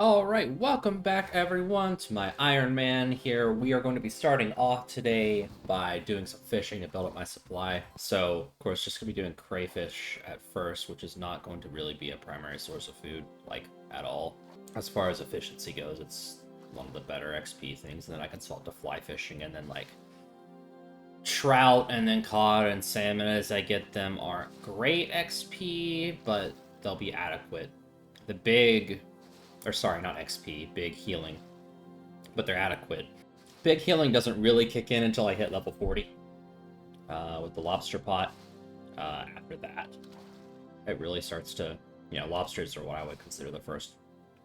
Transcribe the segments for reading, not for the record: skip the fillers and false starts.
Alright, welcome back everyone to my Ironman here. We are going to be starting off today by doing some fishing to build up my supply. So, of course, just going to be doing crayfish at first, which is not going to really be a primary source of food, like, at all. As far as efficiency goes, it's one of the better XP things, and then I can swap to fly fishing, and then, like, trout and then cod and salmon as I get them aren't great XP, but they'll be adequate. The big or sorry, not XP, big healing, but they're adequate. Big healing doesn't really kick in until I hit level 40 with the lobster pot. After that, it really starts to, lobsters are what I would consider the first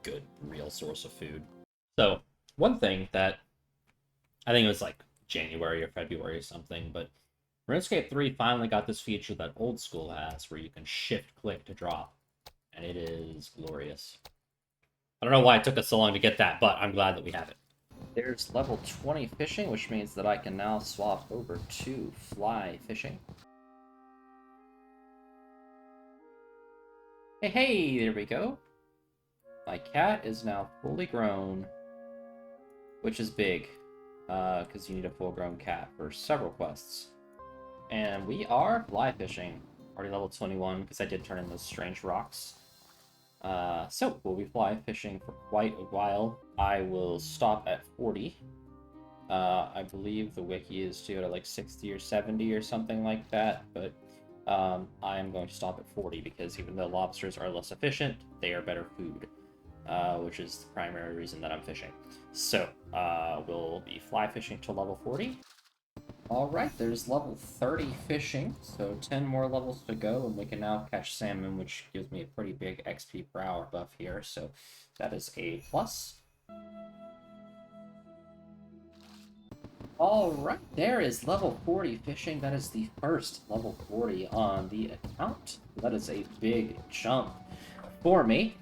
good, real source of food. So, one thing that I think it was like January or February or something, but RuneScape 3 finally got this feature that old school has where you can shift click to drop, and it is glorious. I don't know why it took us so long to get that, but I'm glad that we have it. There's level 20 fishing, which means that I can now swap over to fly fishing. Hey, there we go. My cat is now fully grown, which is big, because you need a full-grown cat for several quests. And we are fly fishing, already level 21, because I did turn in those strange rocks. So, we'll be fly fishing for quite a while. I will stop at 40. I believe the wiki is due at like 60 or 70 or something like that, but I am going to stop at 40 because even though lobsters are less efficient, they are better food, which is the primary reason that I'm fishing. So, we'll be fly fishing to level 40. Alright, there's level 30 fishing, so 10 more levels to go, and we can now catch salmon, which gives me a pretty big XP per hour buff here, so that is a plus. Alright, there is level 40 fishing. That is the first level 40 on the account. That is a big jump for me.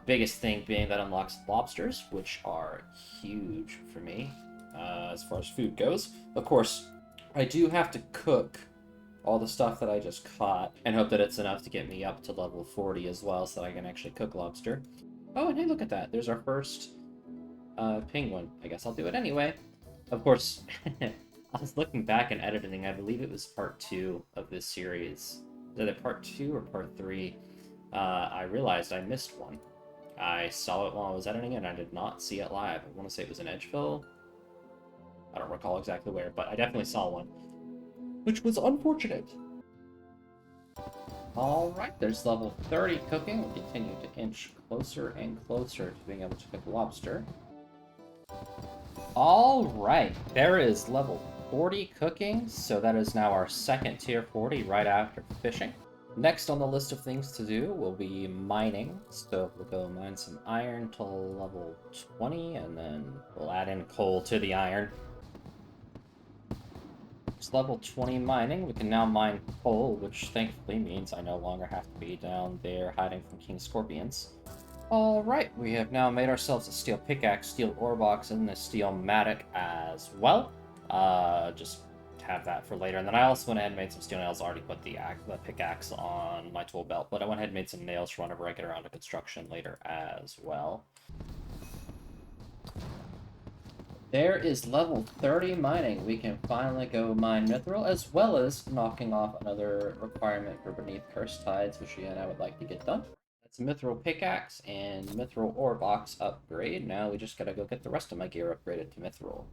Biggest thing being that unlocks lobsters, which are huge for me as far as food goes. Of course, I do have to cook all the stuff that I just caught and hope that it's enough to get me up to level 40 as well so that I can actually cook lobster. Oh, and hey, look at that. There's our first penguin. I guess I'll do it anyway. Of course, I was looking back and editing. I believe it was part 2 of this series. Is it part 2 or part 3? I realized I missed one. I saw it while I was editing it, and I did not see it live. I want to say it was in Edgeville. I don't recall exactly where, but I definitely saw one, which was unfortunate. Alright, there's level 30 cooking. We'll continue to inch closer and closer to being able to cook lobster. Alright, there is level 40 cooking, so that is now our second tier 40 right after fishing. Next on the list of things to do will be mining, so we'll go mine some iron till level 20, and then we'll add in coal to the iron. It's level 20 mining. We can now mine coal, which thankfully means I no longer have to be down there hiding from King Scorpions. Alright, we have now made ourselves a steel pickaxe, steel ore box, and a steel mattock as well. Just have that for later. And then I also went ahead and made some steel nails. I already put the pickaxe on my tool belt, but I went ahead and made some nails for whenever I get around to construction later as well. There is level 30 mining. We can finally go mine mithril, as well as knocking off another requirement for Beneath Cursed Tides, which again I would like to get done. That's a mithril pickaxe and mithril ore box upgrade. Now we just gotta go get the rest of my gear upgraded to mithril.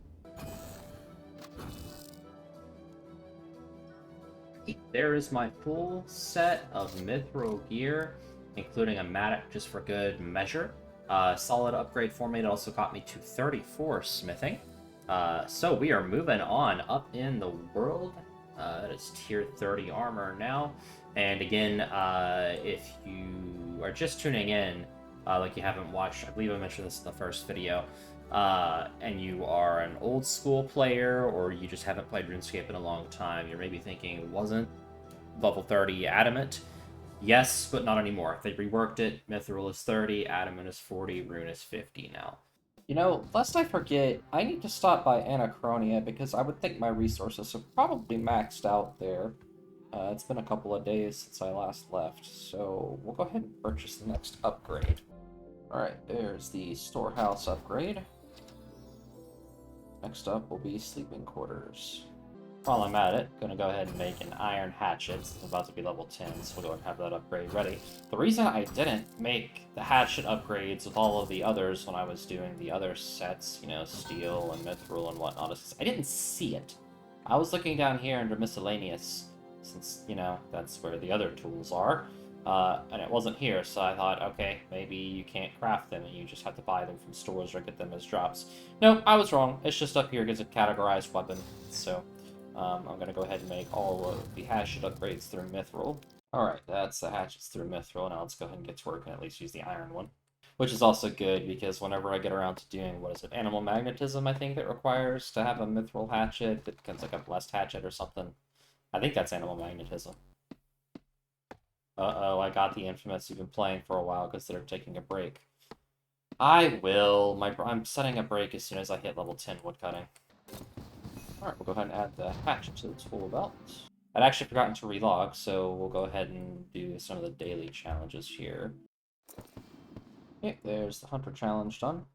There is my full set of mithril gear, including a mattock just for good measure. Solid upgrade for me. It also got me to 34 smithing. So we are moving on up in the world. That is tier 30 armor now. And again, if you are just tuning in, like you haven't watched, I believe I mentioned this in the first video, and you are an old school player, or you just haven't played RuneScape in a long time, you're maybe thinking, wasn't level 30 adamant? Yes, but not anymore. They reworked it. Mithril is 30, Adamant is 40, Rune is 50 now. You know, lest I forget, I need to stop by Anachronia because I would think my resources are probably maxed out there. It's been a couple of days since I last left, so we'll go ahead and purchase the next upgrade. Alright, there's the storehouse upgrade. Next up will be sleeping quarters. While I'm at it, gonna go ahead and make an iron hatchet. It's about to be level 10, so we'll go and have that upgrade ready. The reason I didn't make the hatchet upgrades with all of the others when I was doing the other sets, you know, steel and mithril and whatnot, is because I didn't see it. I was looking down here under miscellaneous, since, you know, that's where the other tools are. And it wasn't here, so I thought, okay, maybe you can't craft them and you just have to buy them from stores or get them as drops. No, I was wrong. It's just up here because it's a categorized weapon, so I'm going to go ahead and make all of the hatchet upgrades through mithril. Alright, that's the hatchets through mithril. Now let's go ahead and get to work and at least use the iron one. Which is also good, because whenever I get around to doing, what is it, animal magnetism, I think it requires to have a mithril hatchet. It becomes like a blessed hatchet or something. I think that's animal magnetism. Uh-oh, I got the infamous. You've been playing for a while because they're taking a break. I will. I'm setting a break as soon as I hit level 10 woodcutting. Alright, we'll go ahead and add the hatchet to the tool belt. I'd actually forgotten to relog, so we'll go ahead and do some of the daily challenges here. Okay, there's the Hunter Challenge done.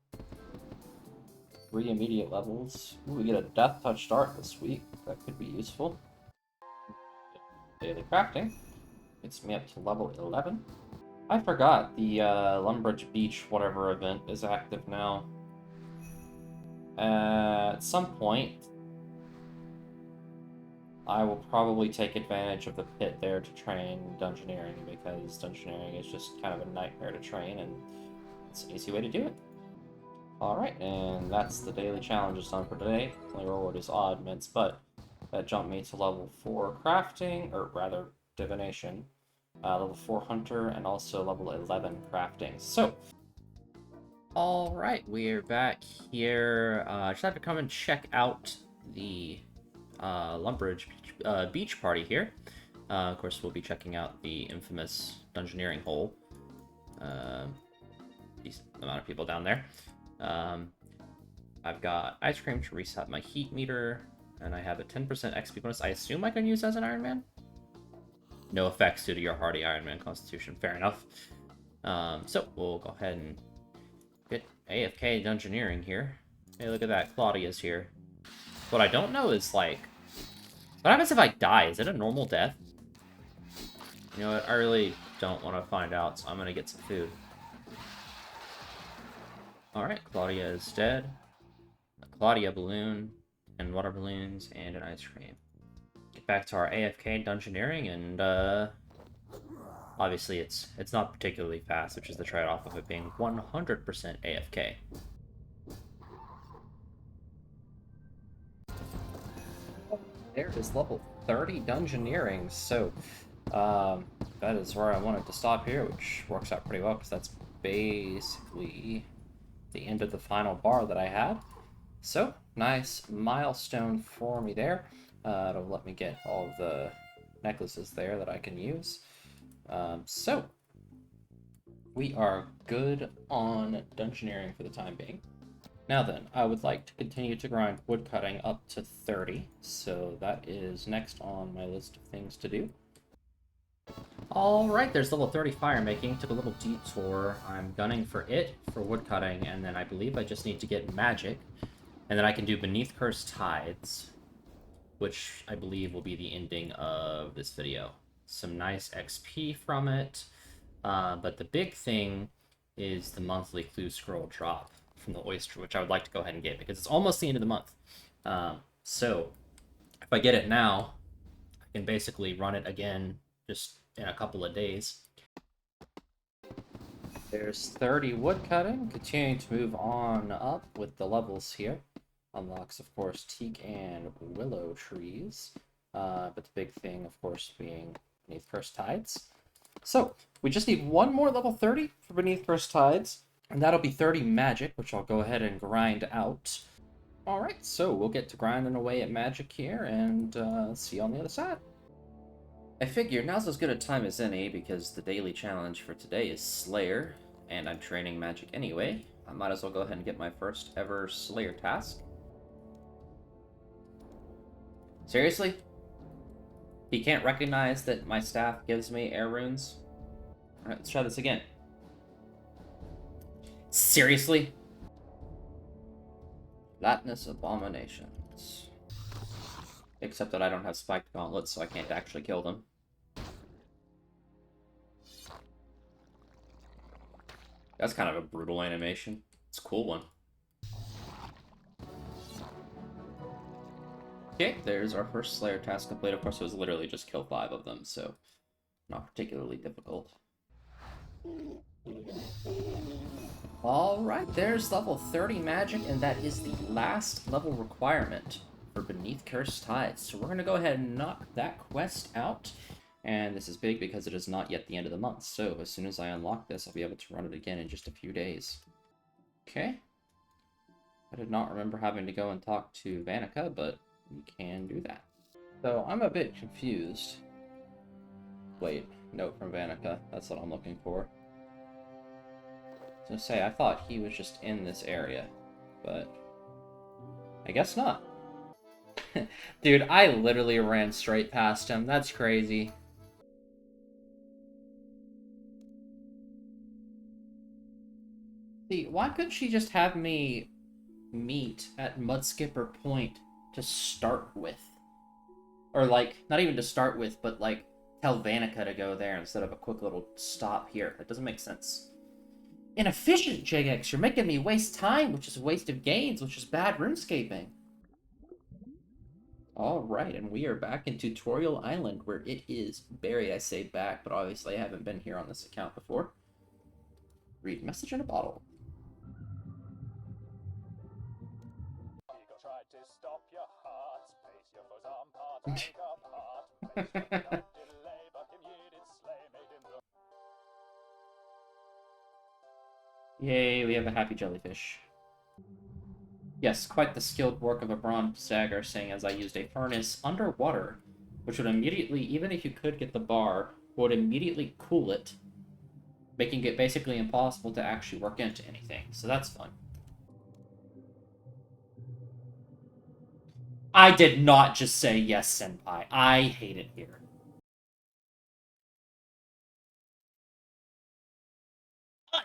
3 immediate levels. Ooh, we get a Death Touch Dart this week. That could be useful. Daily crafting. Gets me up to level 11. I forgot the Lumbridge Beach whatever event is active now. At some point, I will probably take advantage of the pit there to train Dungeoneering, because Dungeoneering is just kind of a nightmare to train, and it's an easy way to do it. Alright, and that's the daily challenges done for today. Only reward is odd mints, but that jumped me to level 4 crafting, or rather, divination. Level 4 hunter, and also level 11 crafting. So, alright, we're back here. Just have to come and check out the Lumbridge beach party here. Of course, we'll be checking out the infamous Dungeoneering hole. Decent amount of people down there. I've got ice cream to reset my heat meter, and I have a 10% XP bonus. I assume I can use as an Iron Man? No effects due to your hardy Iron Man constitution. Fair enough. So we'll go ahead and get AFK Dungeoneering here. Hey, look at that. Claudia's here. What I don't know is, like, what happens if I die? Is it a normal death? You know what? I really don't want to find out, so I'm going to get some food. Alright, Claudia is dead. A Claudia balloon, and water balloons, and an ice cream. Get back to our AFK Dungeoneering, and obviously it's not particularly fast, which is the trade-off of it being 100% AFK. There is level 30 Dungeoneering, so that is where I wanted to stop here, which works out pretty well, because that's basically the end of the final bar that I had. So, nice milestone for me there. It'll let me get all of the necklaces there that I can use. So, we are good on Dungeoneering for the time being. Now then, I would like to continue to grind woodcutting up to 30, so that is next on my list of things to do. Alright, there's level 30 fire making. Took a little detour. I'm gunning for it, for woodcutting, and then I believe I just need to get magic. And then I can do Beneath Cursed Tides, which I believe will be the ending of this video. Some nice XP from it, but the big thing is the monthly clue scroll drop from the Oyster, which I would like to go ahead and get, because it's almost the end of the month. So, if I get it now, I can basically run it again just in a couple of days. There's 30 woodcutting, continuing to move on up with the levels here. Unlocks, of course, teak and willow trees, but the big thing, of course, being Beneath Cursed Tides. So, we just need one more level 30 for Beneath Cursed Tides, and that'll be 30 magic, which I'll go ahead and grind out. Alright, so we'll get to grinding away at magic here, and see you on the other side. I figure now's as good a time as any, because the daily challenge for today is Slayer, and I'm training magic anyway. I might as well go ahead and get my first ever Slayer task. Seriously? He can't recognize that my staff gives me air runes? Alright, let's try this again. Seriously? Flatness abominations. Except that I don't have spiked gauntlets, so I can't actually kill them. That's kind of a brutal animation. It's a cool one. Okay, there's our first Slayer task complete. Of course, it was literally just kill 5 of them, so not particularly difficult. Alright, there's level 30 magic, and that is the last level requirement for Beneath Cursed Tides. So we're going to go ahead and knock that quest out. And this is big because it is not yet the end of the month. So as soon as I unlock this, I'll be able to run it again in just a few days. Okay. I did not remember having to go and talk to Vanica, but we can do that. So I'm a bit confused. Wait, note from Vanica. That's what I'm looking for. So say, I thought he was just in this area, but I guess not. Dude, I literally ran straight past him. That's crazy. See, why couldn't she just have me meet at Mudskipper Point to start with? Or, like, not even to start with, but, like, tell Vanica to go there instead of a quick little stop here. That doesn't make sense. Inefficient, JX. You're making me waste time, which is a waste of gains, which is bad RuneScaping. Alright, and we are back in Tutorial Island, where it is buried. I say back, but obviously I haven't been here on this account before. Read message in a bottle. Yay, we have a happy jellyfish. Yes, quite the skilled work of a bronze dagger, saying as I used a furnace underwater, which would immediately, even if you could get the bar, would immediately cool it, making it basically impossible to actually work into anything. So that's fun. I did not just say yes, senpai. I hate it here.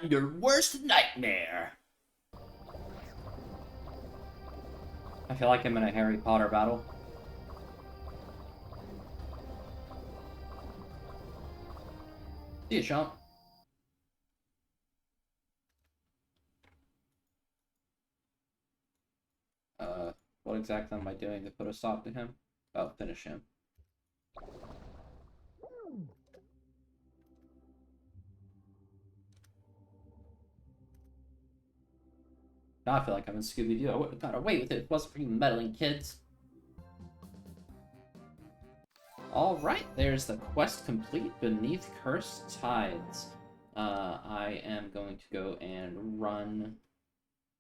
Your worst nightmare. I feel like I'm in a Harry Potter battle. See you, Sean. What exactly am I doing to put a stop to him? Oh, finish him. Now I feel like I'm in Scooby-Doo. I would have got away with it if it wasn't for you meddling kids. Alright, there's the quest complete, Beneath Cursed Tides. I am going to go and run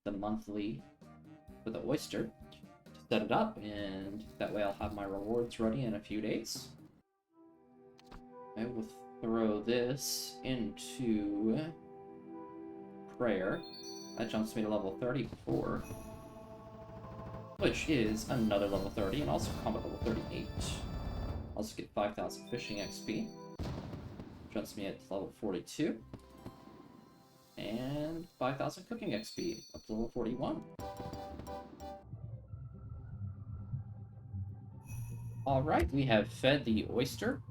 the monthly for the oyster to set it up, and that way I'll have my rewards ready in a few days. I will throw this into prayer. That jumps me to level 34, which is another level 30, and also combat level 38. Also get 5,000 fishing XP. Jumps me at level 42. And 5,000 cooking XP, up to level 41. Alright, we have fed the oyster,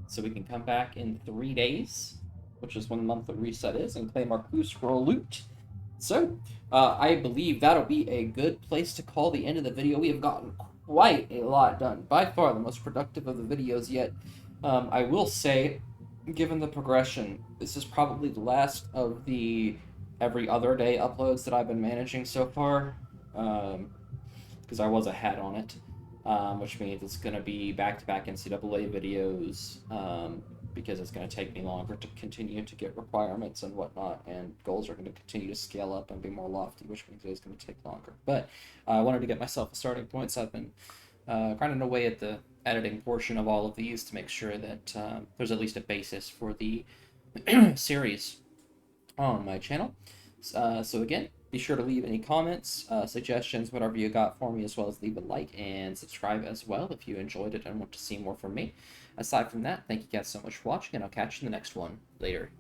so we can come back in 3 days, which is when the monthly reset is, and claim our clue scroll loot. So, I believe that'll be a good place to call the end of the video. We have gotten quite a lot done. By far the most productive of the videos yet. I will say, given the progression, this is probably the last of the every other day uploads that I've been managing so far, because I was ahead on it, which means it's going to be back-to-back NCAA videos, because it's going to take me longer to continue to get requirements and whatnot, and goals are going to continue to scale up and be more lofty, which means it's going to take longer. But I wanted to get myself a starting point, so I've been grinding away at the editing portion of all of these to make sure that there's at least a basis for the series on my channel. So again, be sure to leave any comments, suggestions, whatever you got for me, as well as leave a like and subscribe as well if you enjoyed it and want to see more from me. Aside from that, thank you guys so much for watching, and I'll catch you in the next one. Later.